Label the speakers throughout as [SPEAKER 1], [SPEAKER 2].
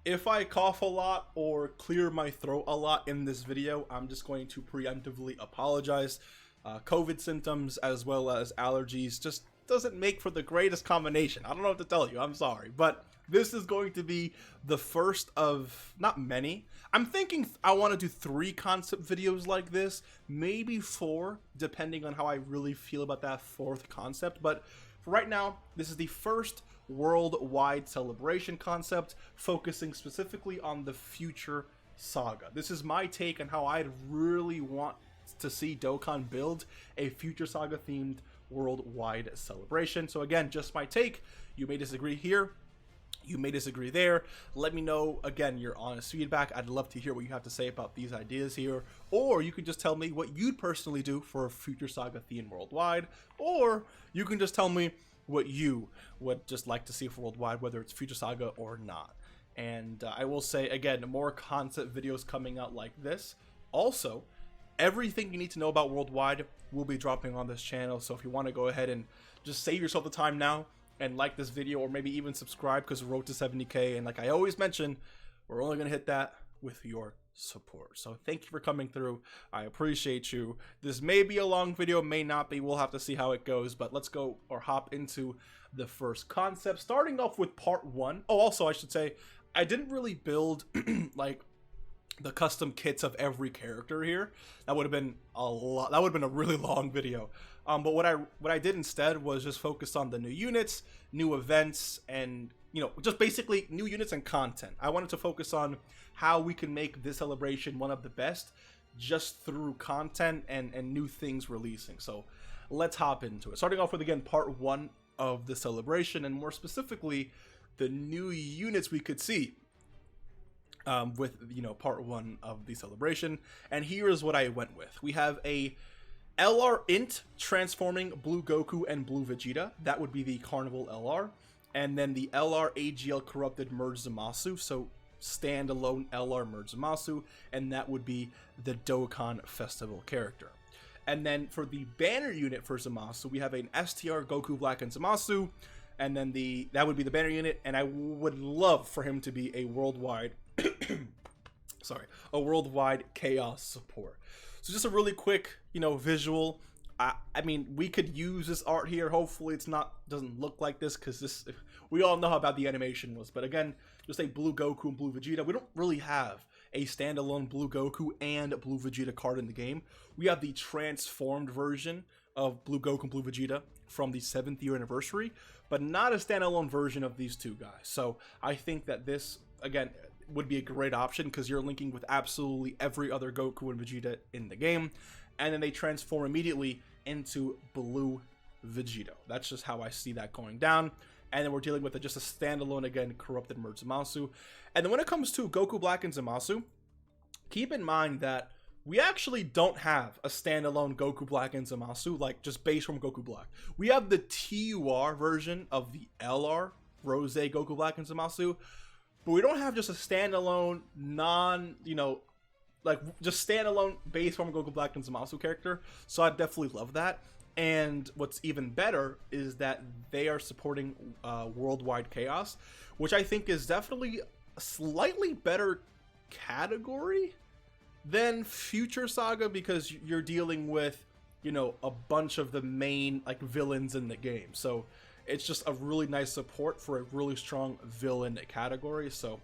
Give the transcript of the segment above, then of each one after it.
[SPEAKER 1] if I cough a lot or clear my throat a lot in this video, I'm just going to preemptively apologize. COVID symptoms as well as allergies just doesn't make for the greatest combination. I don't know what to tell you, I'm sorry. But this is going to be the first of not many. I'm thinking I want to do 3 concept videos like this, maybe 4, depending on how I really feel about that 4th concept. But for right now, this is the first worldwide celebration concept, focusing specifically on the future saga. This is my take on how I'd really want to see Dokkan build a future saga themed worldwide celebration. So again, just my take. You may disagree here, you may disagree there. Let me know, again, your honest feedback. I'd love to hear what you have to say about these ideas here. Or you can just tell me what you'd personally do for a future saga theme worldwide. Or you can just tell me what you would just like to see for worldwide, whether it's future saga or not. And I will say, again, more concept videos coming out like this. Also, everything you need to know about worldwide will be dropping on this channel. So if you want to go ahead and just save yourself the time now and like this video, or maybe even subscribe, because we're road to 70K. And like I always mention, we're only going to hit that with your support. So thank you for coming through. I appreciate you. This may be a long video, may not be. We'll have to see how it goes. But let's go or hop into the first concept, starting off with part 1. Oh, also I should say, I didn't really build like the custom kits of every character here. That would have been a lot. That would have been a really long video. But what I did instead was just focus on the new units, new events, and just basically new units and content. I wanted to focus on how we can make this celebration one of the best just through content and new things releasing. So let's hop into it. Starting off with, again, part 1 of the celebration, and more specifically, the new units we could see with part 1 of the celebration. And here is what I went with. We have a LR Int transforming Blue Goku and Blue Vegeta. That would be the Carnival LR. And then the LR AGL corrupted Merge Zamasu, so standalone LR Merge Zamasu, and that would be the Dokkan Festival character. And then for the banner unit for Zamasu, we have an STR Goku Black and Zamasu, and then that would be the banner unit, and I would love for him to be a worldwide a worldwide chaos support. So just a really quick, visual. I mean, we could use this art here. Hopefully it's doesn't look like this, because we all know how bad the animation was. But again, just a Blue Goku and Blue Vegeta. We don't really have a standalone Blue Goku and Blue Vegeta card in the game. We have the transformed version of Blue Goku and Blue Vegeta from the 7th year anniversary, but not a standalone version of these two guys. So I think that this, again, would be a great option, because you're linking with absolutely every other Goku and Vegeta in the game, and then they transform immediately into Blue Vegeta. That's just how I see that going down. And then we're dealing with just a standalone, again, corrupted Merge Zamasu. And then when it comes to Goku Black and Zamasu, keep in mind that we actually don't have a standalone Goku Black and Zamasu, like just base from Goku Black. We have the TUR version of the LR Rose Goku Black and Zamasu, but we don't have just a standalone just standalone base form Goku Black and Zamasu character. So I definitely love that. And what's even better is that they are supporting Worldwide Chaos, which I think is definitely a slightly better category than Future Saga, because you're dealing with, a bunch of the main villains in the game. So it's just a really nice support for a really strong villain category. So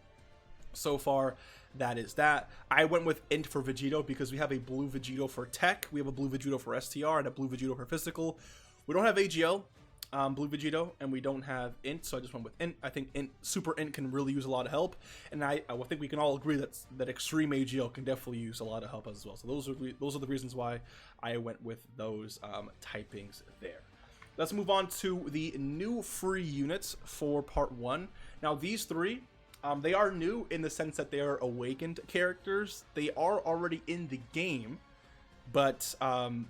[SPEAKER 1] far, that is that. I went with Int for Vegito because we have a Blue Vegito for Tech, we have a Blue Vegito for STR, and a Blue Vegito for Physical. We don't have AGL Blue Vegito, and we don't have Int, so I just went with Int. I think Super Int can really use a lot of help, and I think we can all agree that Extreme AGL can definitely use a lot of help as well. So those are the reasons why I went with those typings there. Let's move on to the new free units for part 1. Now these 3, they are new in the sense that they are awakened characters. They are already in the game, but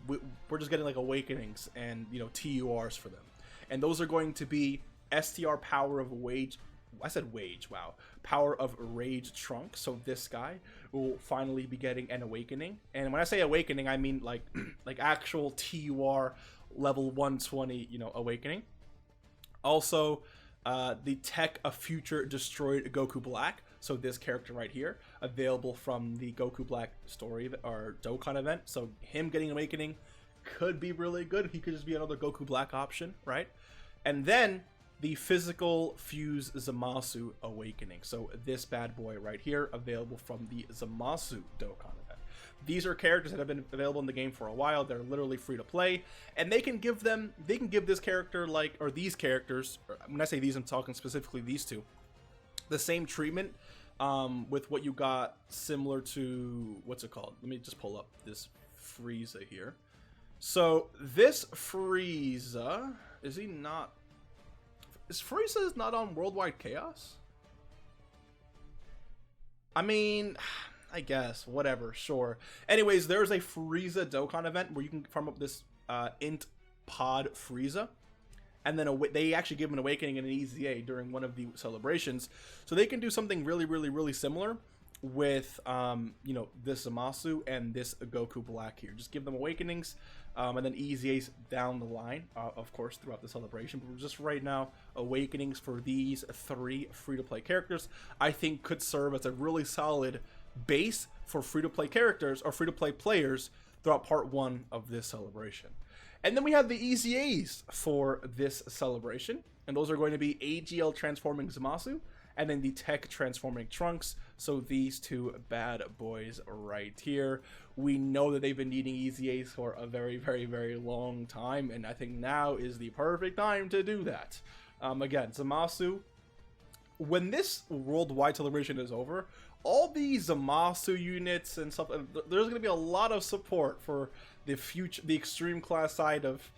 [SPEAKER 1] we're just getting awakenings and TURs for them. And those are going to be STR Power of Wage. I said Wage, wow. Power of Rage Trunk. So this guy will finally be getting an awakening. And when I say awakening, I mean like actual TUR level 120, awakening. Also, the Tech a Future Destroyed Goku Black. So this character right here, available from the Goku Black story or Dokkan event. So him getting Awakening could be really good. He could just be another Goku Black option, right? And then the Physical Fuse Zamasu Awakening. So this bad boy right here, available from the Zamasu Dokkan event. These are characters that have been available in the game for a while. They're literally free to play, and they can give this character or these characters, or when I say these, I'm talking specifically these two, the same treatment with what you got similar to, what's it called? Let me just pull up this Frieza here. So this Frieza, is Frieza not on Worldwide Chaos? I mean, I guess, whatever, sure. Anyways, there's a Frieza Dokkan event where you can farm up this Int Pod Frieza. And then they actually give him an Awakening and an EZA during one of the celebrations. So they can do something really, really, really similar with, you know, this Zamasu and this Goku Black here. Just give them Awakenings and then EZAs down the line, of course, throughout the celebration. But just right now, Awakenings for these 3 free-to-play characters, I think could serve as a really solid base for free-to-play characters or free-to-play players throughout part 1 of this celebration. And then we have the EZAs for this celebration, and those are going to be AGL transforming Zamasu and then the Tech transforming Trunks. So these 2 bad boys right here. We know that they've been needing EZAs for a very, very, very long time, and I think now is the perfect time to do that. Again, Zamasu, when this worldwide celebration is over, all these Zamasu units and stuff, there's going to be a lot of support for the extreme class side of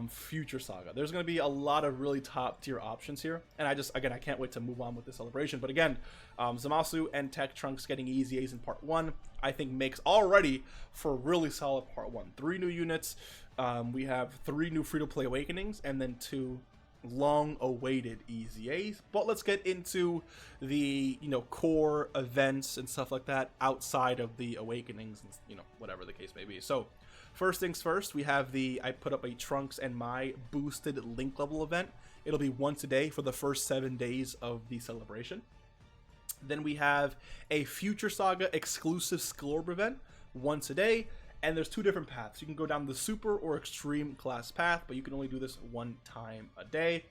[SPEAKER 1] Future Saga. There's going to be a lot of really top tier options here, and I can't wait to move on with this celebration. But again, Zamasu and Tech Trunks getting EZAs in part 1, I think makes already for a really solid part 1. 3 new units, we have 3 new free-to-play Awakenings, and then 2 long-awaited EZAs. But let's get into the, you know, core events and stuff like that outside of the Awakenings and, you know, whatever the case may be. So first things first, we have I put up a Trunks and Mai boosted link level event. It'll be once a day for the first 7 days of the celebration. Then we have a Future Saga exclusive Sklorb event once a day. And there's 2 different paths. You can go down the super or extreme class path, but you can only do this 1 time a day.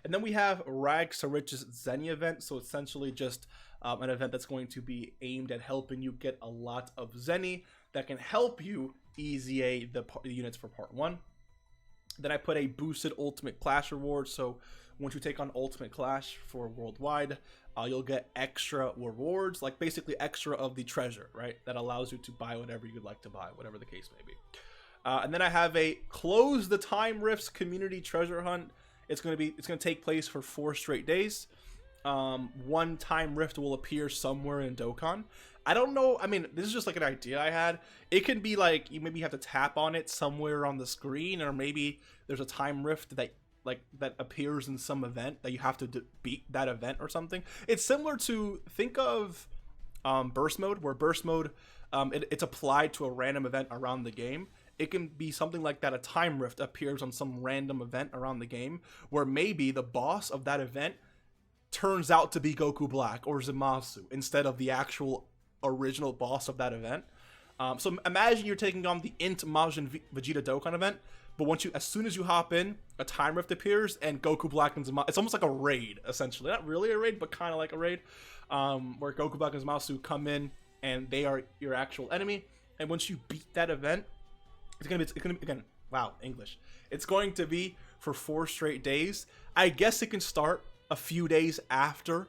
[SPEAKER 1] And then we have Rags to Riches Zeni event. So essentially just an event that's going to be aimed at helping you get a lot of Zeni that can help you EZA the units for part 1. Then I put a boosted Ultimate Clash reward. So once you take on Ultimate Clash for worldwide, you'll get extra rewards, like basically extra of the treasure, right? That allows you to buy whatever you'd like to buy, whatever the case may be. And then I have a Close the Time Rifts community treasure hunt. It's going to take place for 4 straight days. 1 time rift will appear somewhere in Dokkan. I don't know. I mean, this is just like an idea I had. It can be like you maybe have to tap on it somewhere on the screen, or maybe there's a time rift that appears in some event that you have to beat that event or something. It's similar to, think of burst mode, where burst mode it's applied to a random event around the game. It can be something like that. A time rift appears on some random event around the game where maybe the boss of that event turns out to be Goku Black or Zamasu instead of the actual original boss of that event. So imagine you're taking on the Int Majin Vegeta Dokkan event, but as soon as you hop in, a time rift appears and Goku Black and Zamasu, it's almost like a raid, essentially. Not really a raid, but kind of like a raid, where Goku Black and Zamasu come in and they are your actual enemy. And once you beat that event, it's gonna be again, wow, English. It's going to be for 4 straight days. I guess it can start a few days after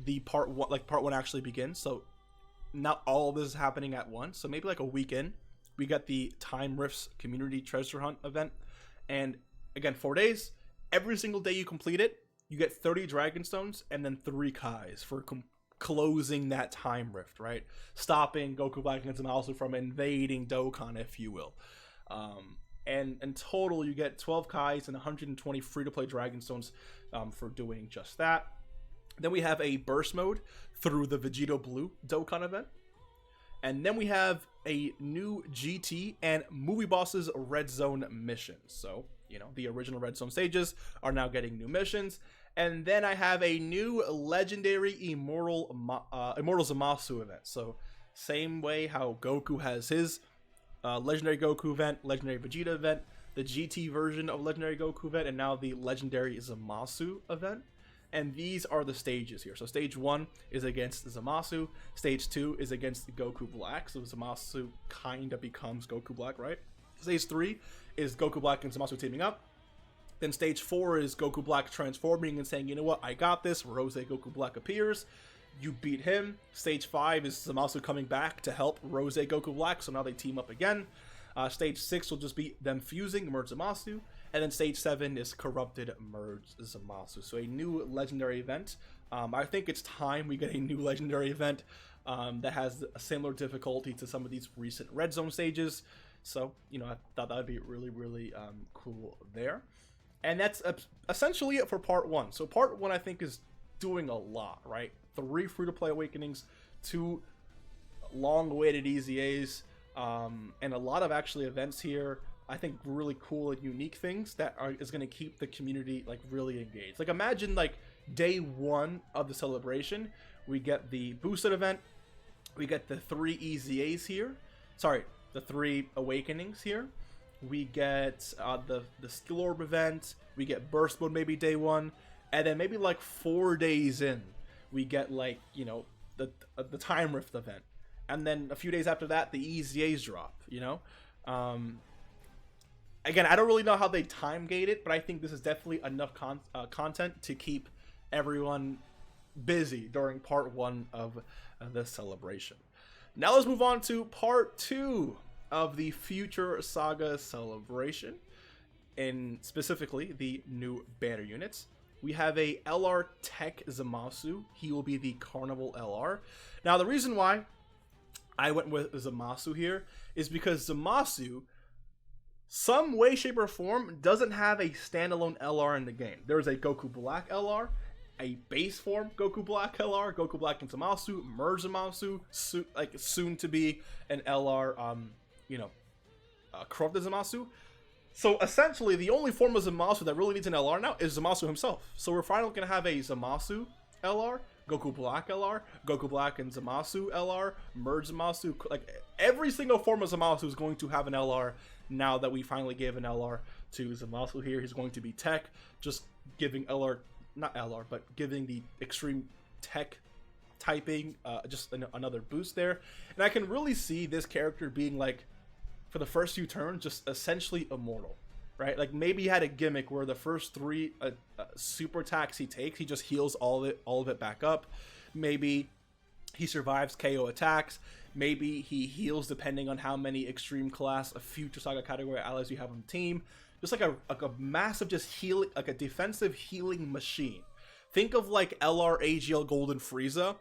[SPEAKER 1] the part 1 actually begins. So not all of this is happening at once. So maybe like a weekend, we got the Time Rifts community treasure hunt event. And again, 4 days. Every single day you complete it, you get 30 Dragon Stones and then 3 Kais for closing that time rift, right? Stopping Goku Black and Zamasu from invading Dokkan, if you will. And in total, you get 12 Kais and 120 free-to-play Dragon Stones for doing just that. Then we have a burst mode through the Vegito Blue Dokkan event. And then we have a new GT and Movie Bosses Red Zone missions. So, you know, the original Red Zone stages are now getting new missions. And then I have a new legendary Immortal Zamasu event. So same way how Goku has his legendary Goku event, legendary Vegeta event, the GT version of legendary Goku event, and now the legendary Zamasu event. And these are the stages here. So stage 1 is against Zamasu. Stage 2 is against Goku Black. So Zamasu kind of becomes Goku Black, right? Stage 3 is Goku Black and Zamasu teaming up. Then stage 4 is Goku Black transforming and saying, you know what, I got this. Rose Goku Black appears. You beat him. Stage 5 is Zamasu coming back to help Rose Goku Black. So now they team up again. Stage 6 will just be them fusing, merge Zamasu. And then stage 7 is Corrupted Merge Zamasu. So a new legendary event. I think it's time we get a new legendary event that has a similar difficulty to some of these recent Red Zone stages. So, you know, I thought that would be really, really cool there. And that's essentially it for part 1. So part 1 I think is doing a lot, right? 3 free-to-play awakenings, 2 long-awaited EZAs, and a lot of actually events here. I think really cool and unique things that is going to keep the community like really engaged. Like imagine like day 1 of the celebration, we get the boosted event, we get the 3 EZAs here. Sorry, the 3 awakenings here. We get the skill orb event, we get burst mode maybe day 1, and then maybe like 4 days in, we get like, you know, the time rift event. And then a few days after that, the EZAs drop, you know? Again, I don't really know how they time gate it, but I think this is definitely enough content to keep everyone busy during part 1 of the celebration. Now let's move on to part 2 of the Future Saga celebration, and specifically the new banner units. We have a LR Tech Zamasu. He will be the Carnival LR. Now the reason why I went with Zamasu here is because Zamasu, some way, shape, or form, doesn't have a standalone LR in the game. There's a Goku Black LR, a base form Goku Black LR, Goku Black and Zamasu, merge Zamasu, soon to be an LR, corrupted Zamasu. So essentially, the only form of Zamasu that really needs an LR now is Zamasu himself. So we're finally going to have a Zamasu LR, Goku Black LR, Goku Black and Zamasu LR, merge Zamasu. Like every single form of Zamasu is going to have an LR now that we finally gave an LR to Zamasu here. He's going to be Tech, just giving giving the extreme Tech typing just another boost there. And I can really see this character being like, for the first few turns, just essentially immortal, right? Like maybe he had a gimmick where the first 3 super attacks he takes, he just heals all of it back up. Maybe he survives KO attacks. Maybe he heals depending on how many extreme class of Future Saga category allies you have on the team. Just like a massive just healing, like a defensive healing machine. Think of like LR AGL Golden Frieza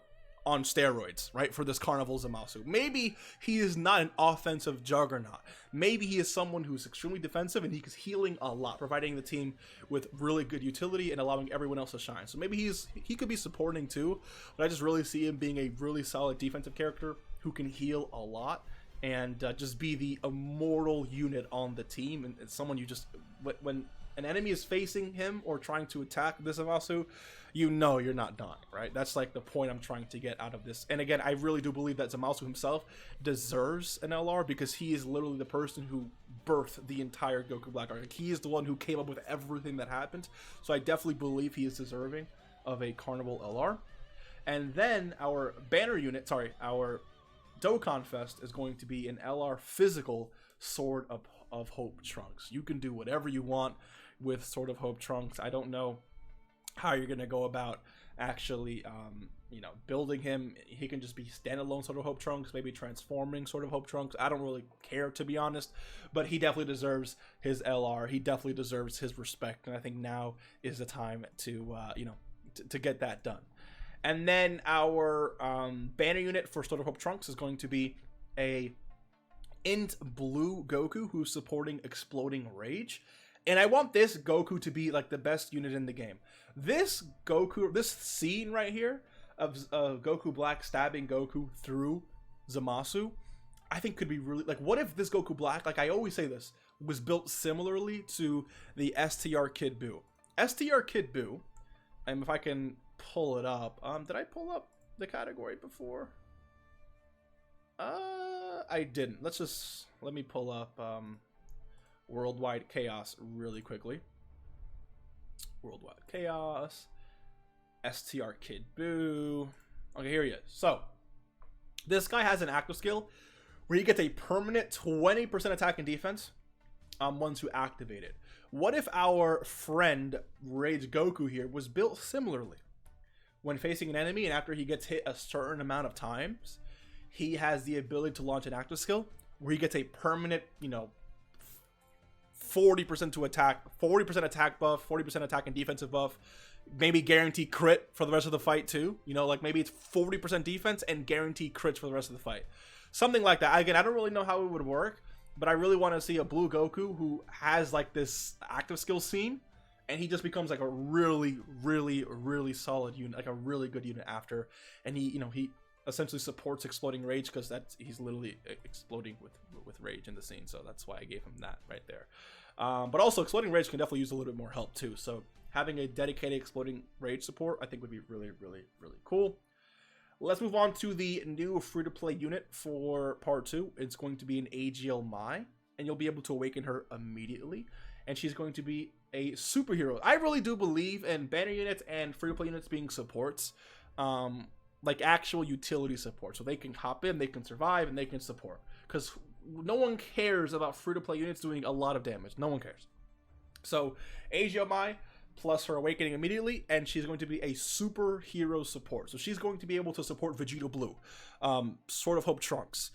[SPEAKER 1] on steroids, right, for this Carnival Zamasu. Maybe he is not an offensive juggernaut. Maybe he is someone who's extremely defensive and he's healing a lot, providing the team with really good utility and allowing everyone else to shine. So maybe he could be supporting too, but I just really see him being a really solid defensive character who can heal a lot and just be the immortal unit on the team, and it's someone you just, when an enemy is facing him or trying to attack this Zamasu, you know you're not dying, right? That's like the point I'm trying to get out of this. And again, I really do believe that Zamasu himself deserves an LR because he is literally the person who birthed the entire Goku Black arc. Like, he is the one who came up with everything that happened. So I definitely believe he is deserving of a Carnival LR. And then our banner unit, our Dokkan Fest is going to be an LR physical Sword of Hope Trunks. You can do whatever you want with Sword of Hope Trunks. I don't know how you're going to go about actually, building him. He can just be standalone Sword of Hope Trunks, maybe transforming Sword of Hope Trunks. I don't really care, to be honest, but he definitely deserves his LR. He definitely deserves his respect, and I think now is the time to, to get that done. And then our banner unit for Sword of Hope Trunks is going to be a Int Blue Goku who's supporting Exploding Rage. And I want this Goku to be like the best unit in the game. This Goku, this scene right here of Goku Black stabbing Goku through Zamasu, I think could be really, like, what if this Goku Black, like I always say this, was built similarly to the STR Kid Buu. STR Kid Buu, And if I can pull it up, did I pull up the category before? I didn't. Let me pull up Worldwide Chaos really quickly. Worldwide Chaos, STR Kid Boo. Okay, here he is. So this guy has an active skill where he gets a permanent 20% attack and defense once you activate it. What if our friend Rage Goku here was built similarly? When facing an enemy and after he gets hit a certain amount of times, he has the ability to launch an active skill where he gets a permanent, 40% to attack, 40% attack buff, 40% attack and defensive buff, maybe guarantee crit for the rest of the fight too. Like maybe it's 40% defense and guarantee crits for the rest of the fight. Something like that. Again, I don't really know how it would work, but I really want to see a blue Goku who has like this active skill scene, and he just becomes like a really, really, really solid unit, like a really good unit after. And he essentially supports exploding rage because he's literally exploding with rage in the scene. So that's why I gave him that right there. But also exploding rage can definitely use a little bit more help too. So having a dedicated exploding rage support, I think would be really, really, really cool. Let's move on to the new free-to-play unit for part 2. It's going to be an AGL Mai, and you'll be able to awaken her immediately. And she's going to be a superhero. I really do believe in banner units and free-to-play units being supports, like actual utility support. So they can hop in, they can survive, and they can support. Because no one cares about free-to-play units doing a lot of damage. No one cares. So AGL Mai plus her awakening immediately, and she's going to be a superhero support. So she's going to be able to support Vegeta Blue, Sword of Hope Trunks,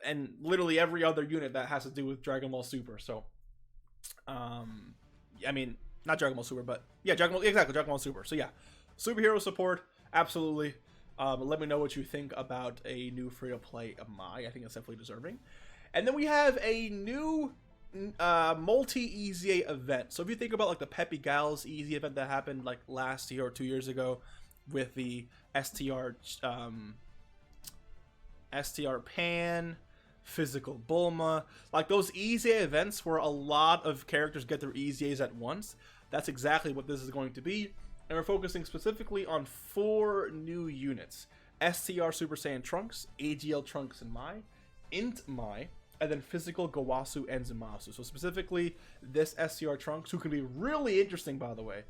[SPEAKER 1] and literally every other unit that has to do with Dragon Ball Super. So, I mean, not Dragon Ball Super, but yeah, Dragon Ball Super. So yeah, superhero support, absolutely. Let me know what you think about a new free-to-play Mai. I think it's definitely deserving. And then we have a new multi-EZA event. So if you think about like the Peppy Gals EZ event that happened like last year or 2 years ago with the STR Pan, Physical Bulma, like those EZA events where a lot of characters get their EZAs at once, that's exactly what this is going to be. And we're focusing specifically on 4 new units: STR Super Saiyan Trunks, AGL Trunks and Mai, Int Mai, and then Physical Gowasu and Zamasu. So specifically this STR Trunks, who can be really interesting, by the way.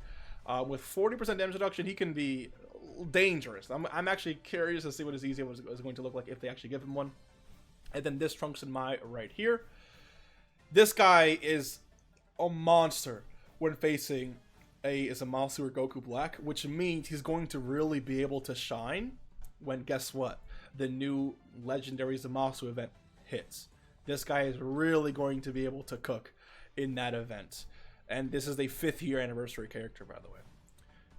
[SPEAKER 1] With 40% damage reduction, he can be dangerous. I'm actually curious to see what his EZA is going to look like if they actually give him one. And then this Trunks and Mai right here. This guy is a monster when facing a Zamasu or Goku Black, which means he's going to really be able to shine when, guess what? The new legendary Zamasu event hits. This guy is really going to be able to cook in that event. And this is the 5th year anniversary character, by the way.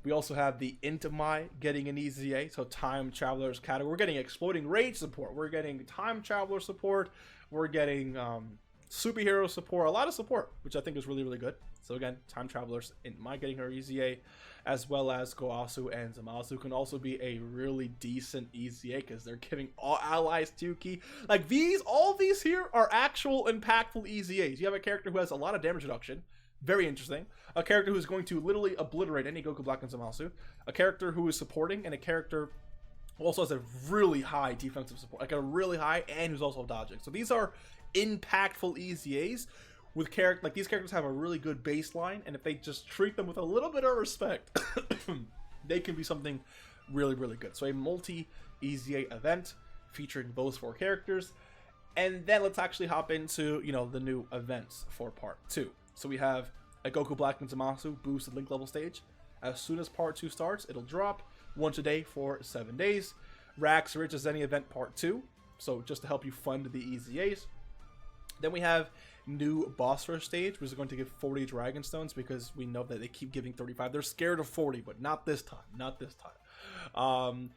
[SPEAKER 1] We also have the Int Mai getting an EZA, so Time Traveler's category. We're getting Exploding Rage support. We're getting Time Traveler support. We're getting superhero support. A lot of support, which I think is really, really good. So again, Time Travelers, Int Mai getting her EZA, as well as Gowasu and Zamasu can also be a really decent EZA because they're giving all allies 2 key. Like all these here are actual impactful EZAs. You have a character who has a lot of damage reduction. Very interesting. A character who's going to literally obliterate any Goku Black and Zamasu. A character who is supporting, and a character who also has a really high defensive support. Like a really high, and who's also dodging. So these are impactful EZAs. With like these characters have a really good baseline, and if they just treat them with a little bit of respect, they can be something really, really good. So a multi-EZA event featuring those 4 characters. And then let's actually hop into, the new events for part 2. So we have a Goku Black and Zamasu boosted link level stage. As soon as part 2 starts, it'll drop once a day for 7 days. Rax Rich is any event part 2, so just to help you fund the EZAs. Then we have new boss rush stage, which is going to give 40 Dragon Stones because we know that they keep giving 35. They're scared of 40, but not this time. Not this time.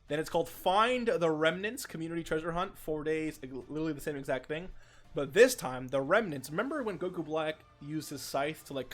[SPEAKER 1] Then it's called Find the Remnants Community Treasure Hunt. 4 days, literally the same exact thing. But this time, the Remnants. Remember when Goku Black used his scythe to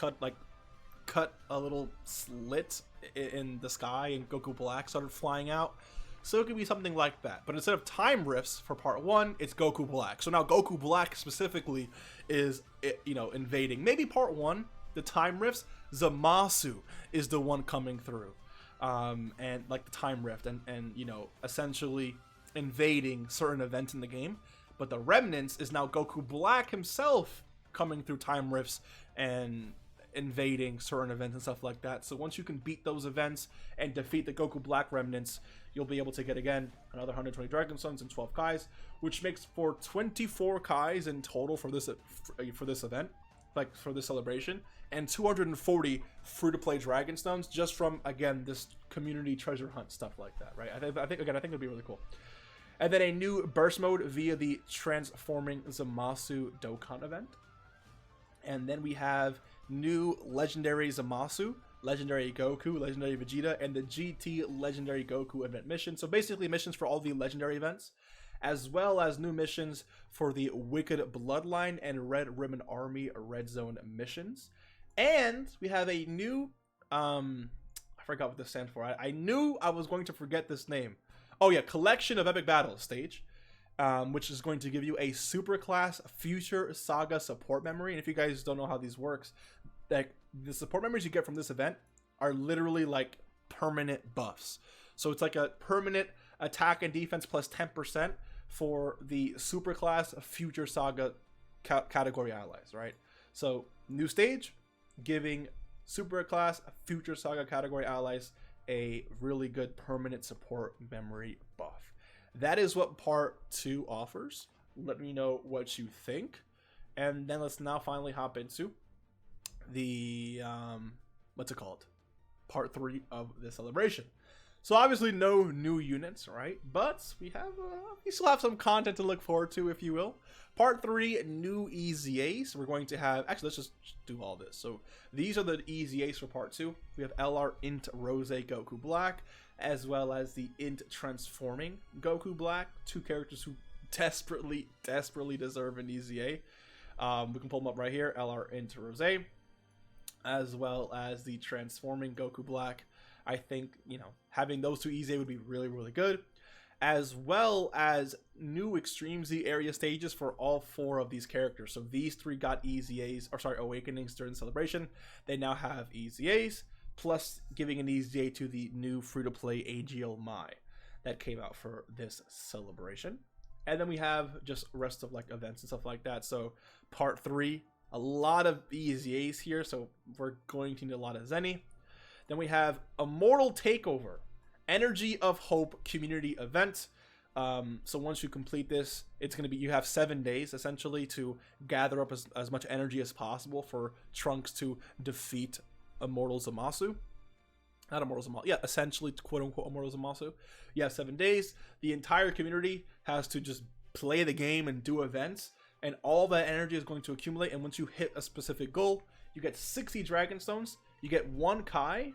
[SPEAKER 1] cut a little slit in the sky, and Goku Black started flying out? So it could be something like that. But instead of time rifts for part 1, it's Goku Black. So now Goku Black specifically is, invading. Maybe part 1, the time rifts, Zamasu is the one coming through. and like the time rift, and you know, essentially invading certain events in the game. But the remnants is now Goku Black himself coming through time rifts and invading certain events and stuff like that. So once you can beat those events and defeat the Goku Black remnants, you'll be able to get again another 120 Dragon Stones and 12 Kais, which makes for 24 Kais in total for this event, like for this celebration, and 240 free-to-play Dragon Stones just from, again, this community treasure hunt stuff like that, right? I think it'd be really cool. And then a new burst mode via the Transforming Zamasu Dokkan event. And then we have new Legendary Zamasu, Legendary Goku, Legendary Vegeta, and the GT Legendary Goku event mission. So basically missions for all the legendary events, as well as new missions for the Wicked Bloodline and Red Ribbon Army Red Zone missions. And we have a new, I forgot what this stands for. I knew I was going to forget this name. Oh yeah, Collection of Epic Battles stage, which is going to give you a super class Future Saga support memory. And if you guys don't know how these works, like the support memories you get from this event are literally like permanent buffs. So it's like a permanent attack and defense plus 10% for the super class Future Saga category allies, right? So new stage, giving super class Future Saga category allies a really good permanent support memory buff. That is what part 2 offers. Let me know what you think. And then let's now finally hop into the, what's it called? Part 3 of the celebration. So obviously no new units, right? But we still have some content to look forward to, if you will. Part 3, new EZAs. We're going to have, actually, let's just do all this. So these are the EZAs for part 2. We have LR Int Rose Goku Black, as well as the Int Transforming Goku Black. 2 characters who desperately deserve an EZA. We can pull them up right here. LR Int Rose, as well as the Transforming Goku Black. I think, you know, having those 2 EZA would be really good. As well as new Extreme Z area stages for all 4 of these characters. So these 3 got EZAs, or sorry, Awakenings during the celebration. They now have EZAs, plus giving an EZA to the new free-to-play AGL Mai that came out for this celebration. And then we have just rest of like events and stuff like that. So part 3, a lot of EZAs here, so we're going to need a lot of Zenny. Then we have Immortal Takeover, Energy of Hope community event. So once you complete this, it's going to be, you have 7 days essentially to gather up as much energy as possible for Trunks to defeat Immortal Zamasu. Not Immortal Zamasu, yeah, essentially quote unquote Immortal Zamasu. You have 7 days. The entire community has to just play the game and do events, and all that energy is going to accumulate. And once you hit a specific goal, you get 60 Dragon Stones. You get 1 Kai,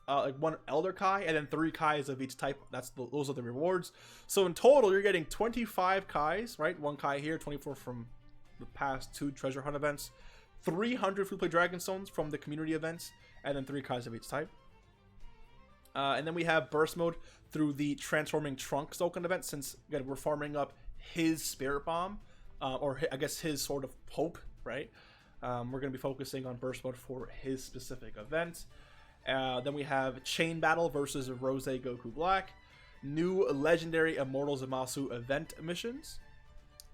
[SPEAKER 1] like 1 Elder Kai, and then 3 Kais of each type. Those are the rewards. So in total, you're getting 25 Kais, right? 1 Kai here, 24 from the past 2 treasure hunt events, 300 free-play Dragon Stones from the community events, and then 3 Kais of each type. And then we have burst mode through the Transforming Trunks Dokkan event, since again we're farming up his Spirit Bomb, or I guess his sort of hope, right? We're going to be focusing on burst mode for his specific event. Then we have Chain Battle versus Rose Goku Black, new Legendary Immortal Zamasu event missions,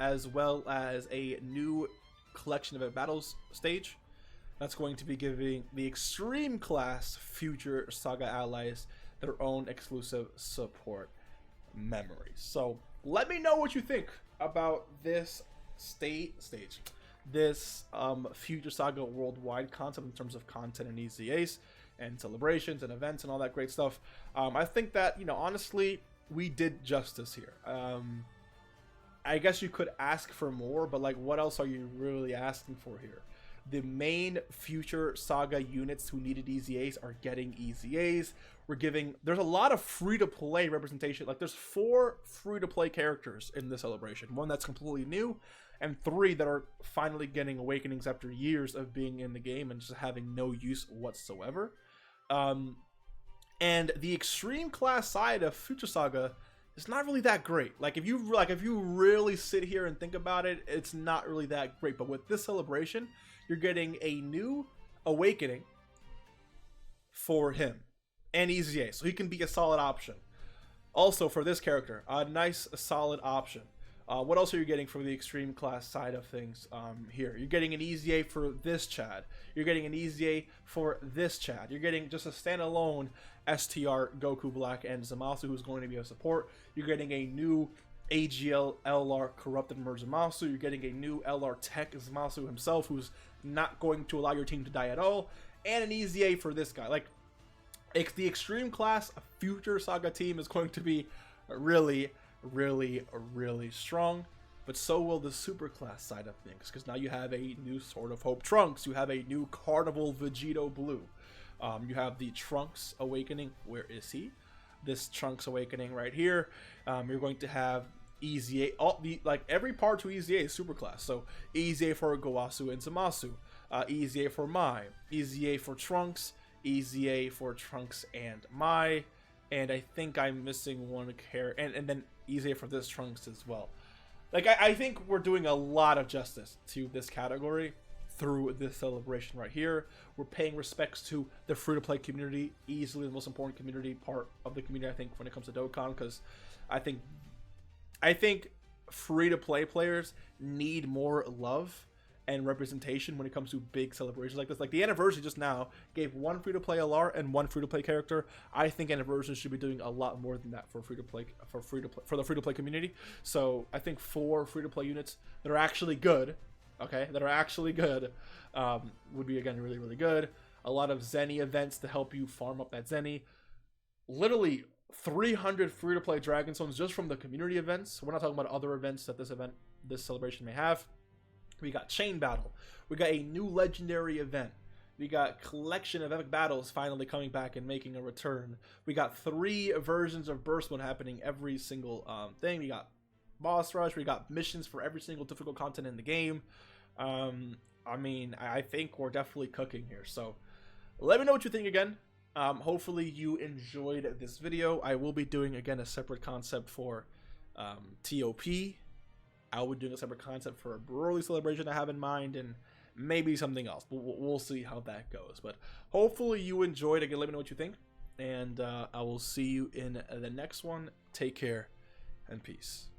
[SPEAKER 1] as well as a new Collection of Battles stage. That's going to be giving the Extreme Class Future Saga allies their own exclusive support memories. So let me know what you think about this stage. This Future Saga worldwide concept in terms of content and EZAs and celebrations and events and all that great stuff. I think that, you know, honestly, we did justice here. I guess you could ask for more, but like, what else are you really asking for here? The main Future Saga units who needed EZAs are getting EZAs. There's a lot of free-to-play representation. Like, there's 4 free-to-play characters in this celebration. 1 that's completely new, and 3 that are finally getting awakenings after years of being in the game and just having no use whatsoever. And the extreme class side of Future Saga is not really that great. Like if you really sit here and think about it, it's not really that great. But with this celebration, you're getting a new awakening for him. and EZA, so he can be a solid option. Also, for this character, a nice, solid option. What else are you getting from the extreme class side of things here? You're getting an EZA for this Chad. You're getting an EZA for this Chad. You're getting just a standalone STR Goku Black and Zamasu, who's going to be a support. You're getting a new AGL LR Corrupted Merge Zamasu. You're getting a new LR Tech Zamasu himself, who's not going to allow your team to die at all. And an EZA for this guy. Like, the extreme class future Saga team is going to be really strong, but so will the super class side of things, because now you have a new Sword of Hope Trunks, you have a new Carnival Vegito Blue, you have the Trunks Awakening. Where is he? This Trunks Awakening right here. You're going to have EZA, every part to EZA is super class. So EZA for Gowasu and Zamasu, EZA for Mai, EZA for Trunks, EZA for Trunks and Mai, and I think I'm missing one character, and then EZA for this Trunks as well. Like, I think we're doing a lot of justice to this category through this celebration right here. We're paying respects to the free-to-play community, easily the most important community part of the community, I think, when it comes to Dokkan, because I think free-to-play players need more love and representation when it comes to big celebrations like this. Like, the anniversary just now gave one free-to-play LR and one free-to-play character. I think anniversaries should be doing a lot more than that for free-to-play, for the free-to-play community. So I think 4 free-to-play units that are actually good, okay, would be, again, really good. A lot of Zenny events to help you farm up that Zenny. Literally 300 free-to-play Dragon Stones just from the community events. We're not talking about other events that this celebration may have. We got Chain Battle. We got a new legendary event. We got Collection of Epic Battles finally coming back and making a return. We got 3 versions of Burst Mode happening every single thing. We got Boss Rush. We got missions for every single difficult content in the game. I mean, I think we're definitely cooking here. So let me know what you think again. Hopefully you enjoyed this video. I will be doing, again, a separate concept for TOP. I will be doing a separate concept for a Broly celebration I have in mind, and maybe something else. We'll see how that goes. But hopefully you enjoyed. Again, let me know what you think, and I will see you in the next one. Take care and peace.